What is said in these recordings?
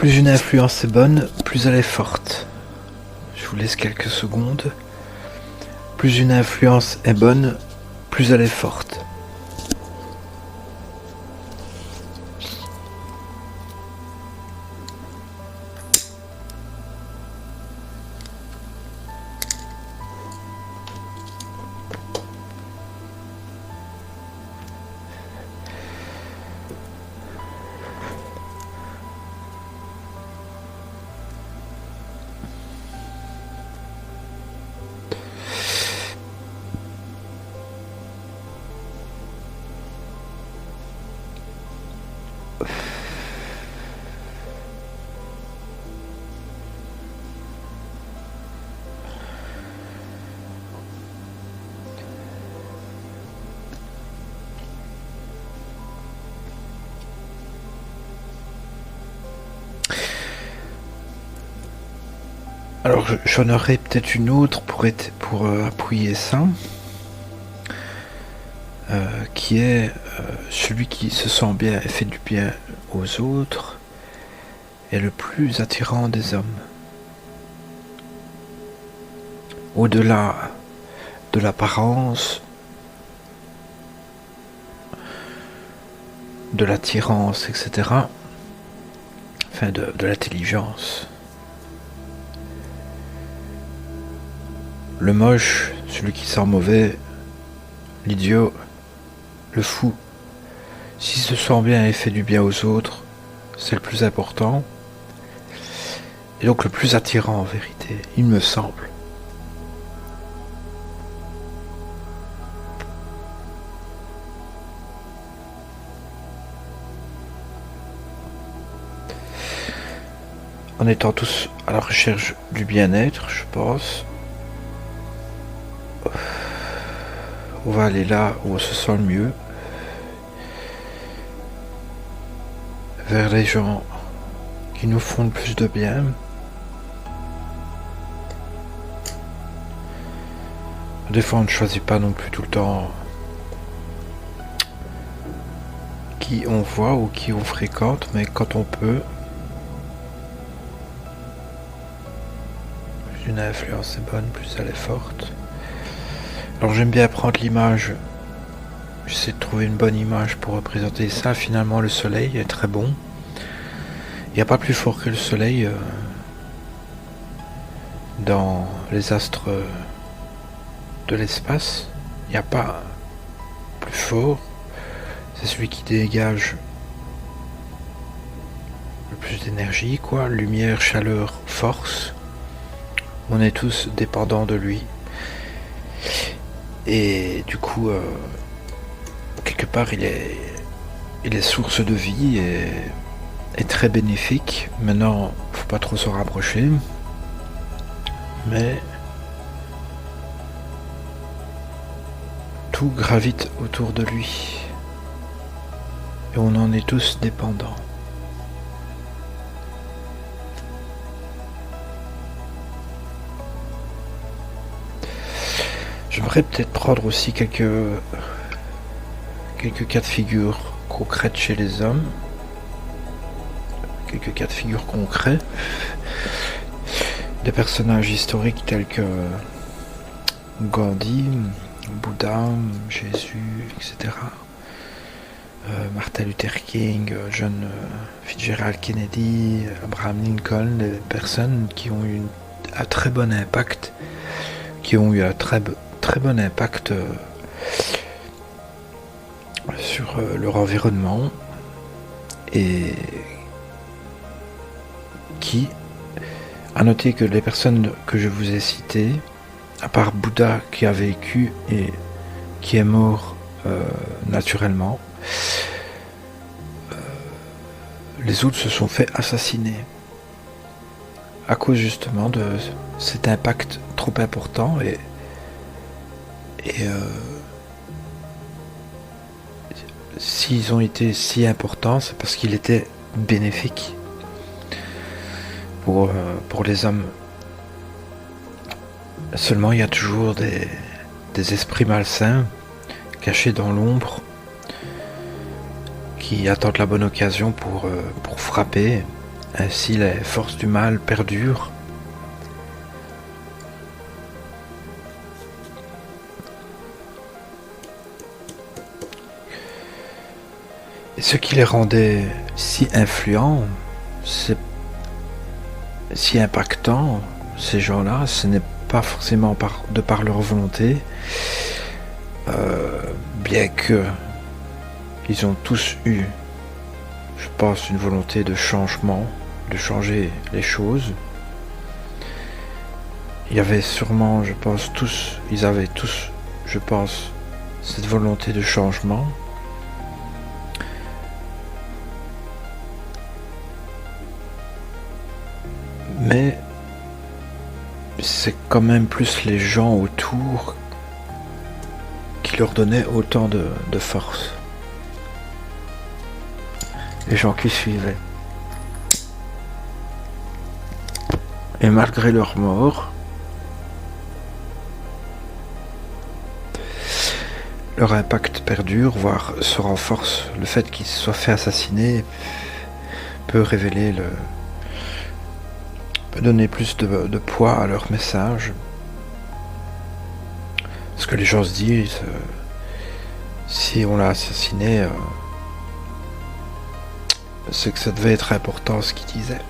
Plus une influence est bonne, plus elle est forte. Je vous laisse quelques secondes. Plus une influence est bonne, plus elle est forte. Alors j'en aurais peut-être une autre pour appuyer ça, qui est celui qui se sent bien et fait du bien aux autres est le plus attirant des hommes. Au-delà de l'apparence, de l'attirance, etc. Enfin de l'intelligence. Le moche, celui qui sent mauvais, l'idiot, le fou. S'il se sent bien et fait du bien aux autres, c'est le plus important. Et donc le plus attirant en vérité, il me semble. En étant tous à la recherche du bien-être, je pense. On va aller là où on se sent le mieux. Vers les gens qui nous font le plus de bien. Des fois on ne choisit pas non plus tout le temps qui on voit ou qui on fréquente, mais quand on peut, plus une influence est bonne, plus elle est forte. Alors j'aime bien prendre l'image, j'essaie de trouver une bonne image pour représenter ça. Finalement le soleil est très bon. Il n'y a pas plus fort que le soleil dans les astres de l'espace. Il n'y a pas plus fort. C'est celui qui dégage le plus d'énergie, quoi. Lumière, chaleur, force. On est tous dépendants de lui. Et du coup, quelque part, il est source de vie et est très bénéfique. Maintenant, faut pas trop s'en rapprocher. Mais tout gravite autour de lui. Et on en est tous dépendants. J'aimerais peut-être prendre aussi quelques cas de figure concrètes chez les hommes. Quelques cas de figure concrets. Des personnages historiques tels que Gandhi, Bouddha, Jésus, etc. Martin Luther King, John Fitzgerald Kennedy, Abraham Lincoln, des personnes qui ont eu un très bon impact, très bon impact sur leur environnement et qui, à noter que les personnes que je vous ai citées, à part Bouddha qui a vécu et qui est mort naturellement, les autres se sont fait assassiner à cause justement de cet impact trop important et s'ils ont été si importants, c'est parce qu'ils étaient bénéfiques pour les hommes. Seulement, il y a toujours des esprits malsains cachés dans l'ombre qui attendent la bonne occasion pour frapper Ainsi les forces du mal perdurent. Et ce qui les rendait si influents, si impactants, ces gens-là, ce n'est pas forcément de par leur volonté, bien que ils ont tous eu, je pense, une volonté de changement, de changer les choses. Il y avait sûrement, je pense, ils avaient tous, je pense, cette volonté de changement. Mais c'est quand même plus les gens autour qui leur donnaient autant de force. Les gens qui suivaient. Et malgré leur mort, leur impact perdure, voire se renforce. Le fait qu'ils se soient fait assassiner peut révéler peut donner plus de poids à leur message. Parce que les gens se disent, si on l'a assassiné, c'est que ça devait être important ce qu'il disait.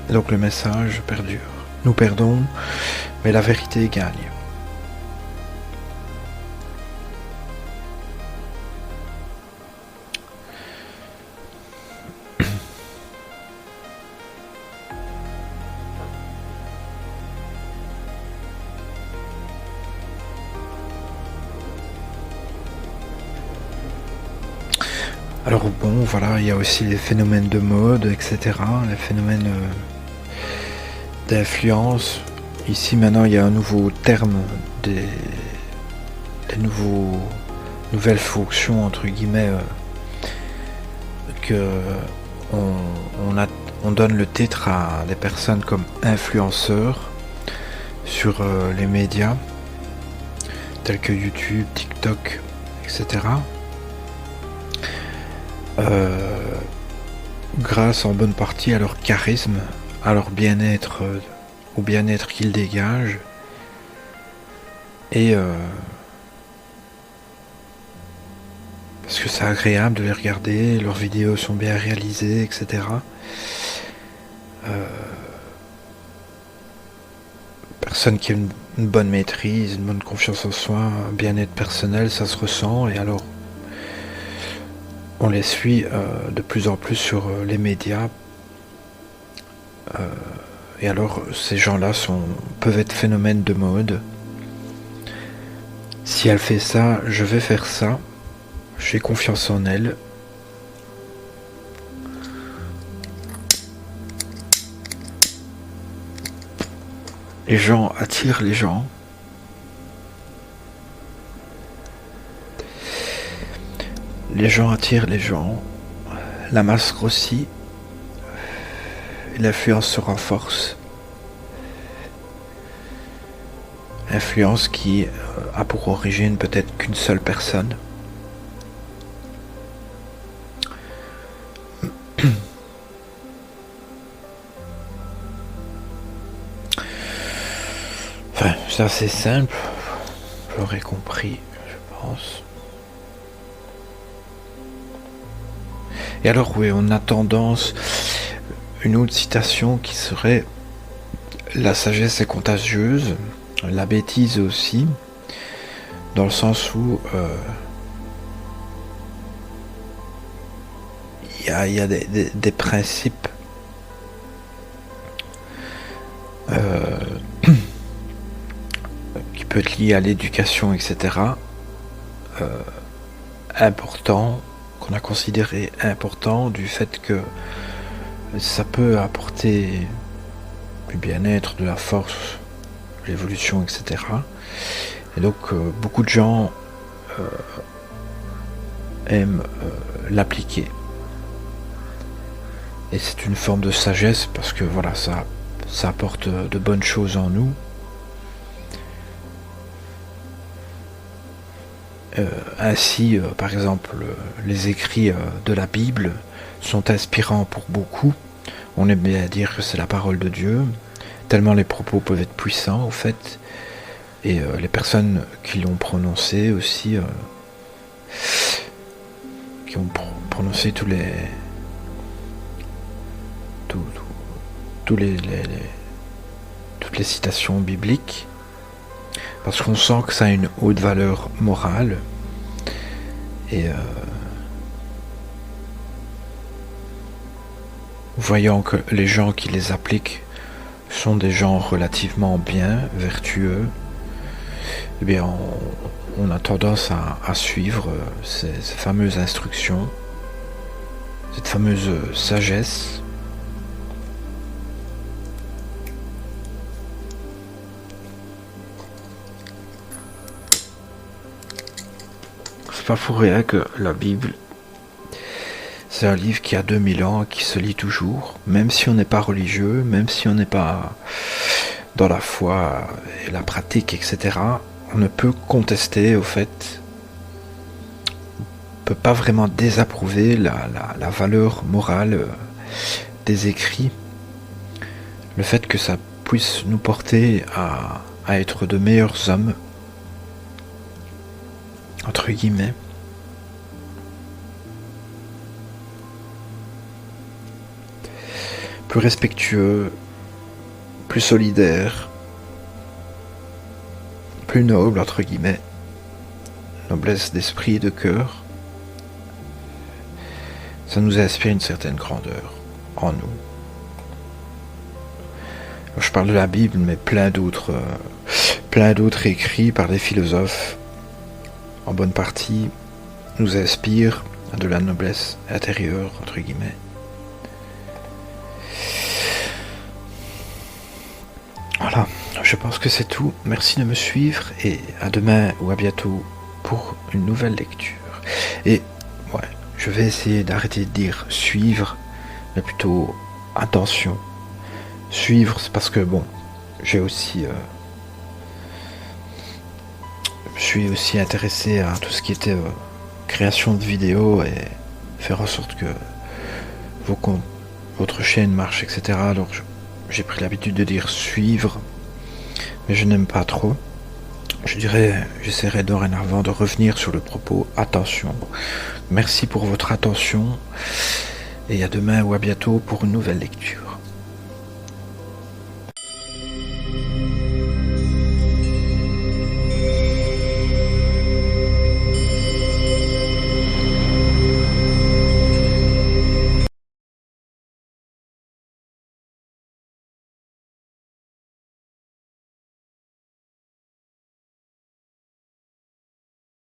Et donc le message perdure. Nous perdons, mais la vérité gagne. Alors bon, voilà, il y a aussi les phénomènes de mode, etc., les phénomènes d'influence. Ici maintenant, il y a un nouveau terme, des nouvelles fonctions, entre guillemets, que on donne le titre à des personnes comme influenceurs sur les médias, tels que YouTube, TikTok, etc. Grâce en bonne partie à leur charisme, à leur bien-être, au bien-être qu'ils dégagent, et parce que c'est agréable de les regarder, leurs vidéos sont bien réalisées, etc. Personne qui a une bonne maîtrise, une bonne confiance en soi, un bien-être personnel, ça se ressent, et alors on les suit de plus en plus sur les médias. Et alors ces gens-là peuvent être phénomènes de mode. Si elle fait ça, je vais faire ça. J'ai confiance en elle. Les gens attirent les gens. Les gens attirent les gens. La masse grossit. Et l'influence se renforce. Influence qui a pour origine peut-être qu'une seule personne. Enfin, c'est assez simple. Vous l'aurez compris, je pense. Et alors oui, on a tendance, une autre citation qui serait « La sagesse est contagieuse », la bêtise aussi, dans le sens où il y a des principes qui peuvent être liés à l'éducation, etc., importants, qu'on a considéré important, du fait que ça peut apporter du bien-être, de la force, l'évolution, etc. Et donc beaucoup de gens aiment l'appliquer. Et c'est une forme de sagesse parce que voilà, ça apporte de bonnes choses en nous. Ainsi, par exemple, les écrits de la Bible sont inspirants pour beaucoup. On aime bien dire que c'est la parole de Dieu, tellement les propos peuvent être puissants, au fait. Et les personnes qui l'ont prononcé aussi, qui ont prononcé tous les toutes les citations bibliques, parce qu'on sent que ça a une haute valeur morale. Et voyant que les gens qui les appliquent sont des gens relativement bien, vertueux, eh bien on a tendance à suivre ces fameuses instructions, cette fameuse sagesse. C'est pas pour rien que la Bible, c'est un livre qui a 2000 ans, qui se lit toujours, même si on n'est pas religieux, même si on n'est pas dans la foi et la pratique, etc. On ne peut contester, au fait, on ne peut pas vraiment désapprouver la valeur morale des écrits. Le fait que ça puisse nous porter à être de meilleurs hommes, entre guillemets. Plus respectueux, plus solidaire, plus noble, entre guillemets, noblesse d'esprit et de cœur. Ça nous inspire une certaine grandeur en nous. Alors, je parle de la Bible, mais plein d'autres écrits par des philosophes, en bonne partie, nous inspirent de la noblesse intérieure, entre guillemets. Voilà, je pense que c'est tout. Merci de me suivre et à demain ou à bientôt pour une nouvelle lecture. Et ouais, je vais essayer d'arrêter de dire suivre, mais plutôt attention. Suivre, c'est parce que bon, je suis aussi intéressé à tout ce qui était création de vidéos et faire en sorte que votre chaîne marche, etc. Alors j'ai pris l'habitude de dire suivre, mais je n'aime pas trop. J'essaierai dorénavant de revenir sur le propos attention. Merci pour votre attention et à demain ou à bientôt pour une nouvelle lecture.